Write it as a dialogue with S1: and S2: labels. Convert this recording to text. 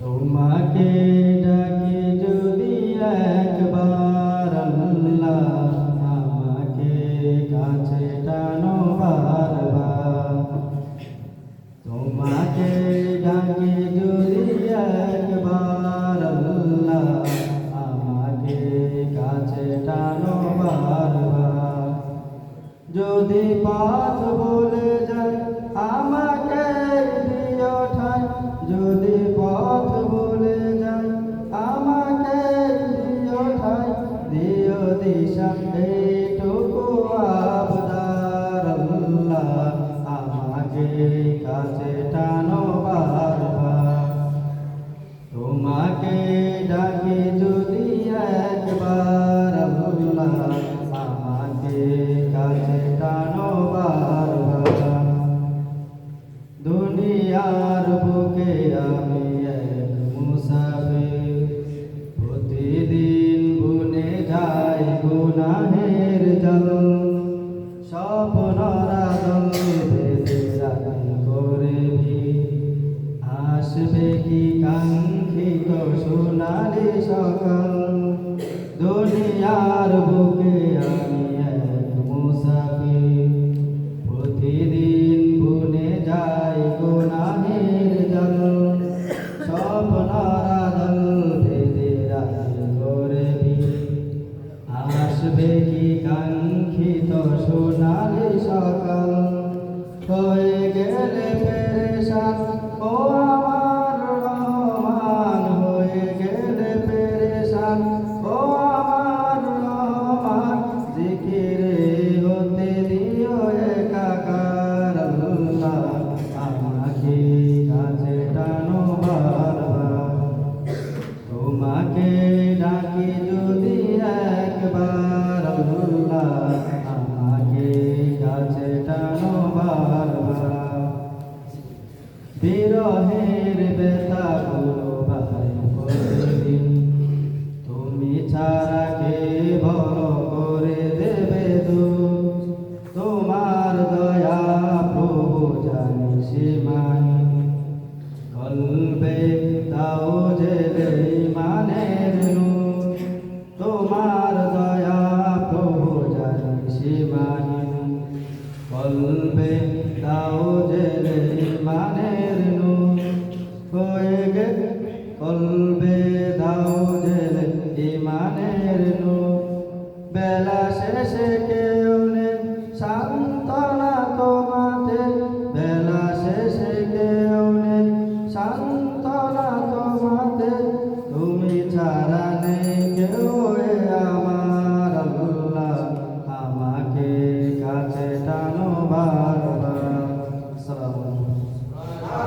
S1: তোমাকে ডাকি যদি একবার আল্লাহ, আমাকে কাছে টানো বারবার। তোমাকে ডাকি যদি একবার আল্লাহ, আমাকে কাছে টানো বারবার। যদি পথ বলে যায় আমাকে দিও ঠাই, যদি পথ বলে যায় আমাকে দিও ঠাই, দিও দিশা এইটুকু আবদার আল্লাহ, আমাকে কাছে টানো বারবার। তোমাকে ডাকি যদি একবার আল্লাহ, আমাকে কাছে টানো বারবার। দুনিয়ার বুকে আমি এক মুসাফির, প্রতিদিন বুনে যাই গুনাহের জল। স্বপ্নরা দল বেঁধে রাখি করে ভিড়, আসবে কি কাঙ্ক্ষিত সোনালি সকাল। দুনিয়ার বুকে আমি এক মুসাফির, প্রতিদিন বুনে যাই গুনাহের জল। স্বপ্নরা দল বেঁধে রাখি করে ভিড়, আসবে কি কাঙ্ক্ষিত সোনালি সকাল। হয়ে গেলে পেরেশান ও আমার রহমান, হয়ে গেলে পেরেশান ও আমার রহমান। জিকিরে হতে দিও একাকার আল্লাহ, আমাকে কাছে টানো বারবার। তোমাকে ডাকি যদি একবার আল্লাহ, আমাকে কাছে টানো বারবার। বিরহের ব্যথা গুলো ভাই প্রতিদিন, তুমি ছাড়া কে বড় করে দেবে দূর। তোমার দয়া প্রভু জানি সীমাহীন, কলবে দাও জেলে ইমানের নূর। তোমার দয়া প্রভু জানি সীমাহীন, কলবে দাও জেলে ইমানের নূর। হয়ে গেলে কলবে দাও জেলে ইমানের নূর। বেলা শেষে কেউ নেই সান্ত্বনা তোমাতে, বেলা শেষে কেউ নেই সান্ত্বনা তোমাতে। তুমি ছাড়া নেই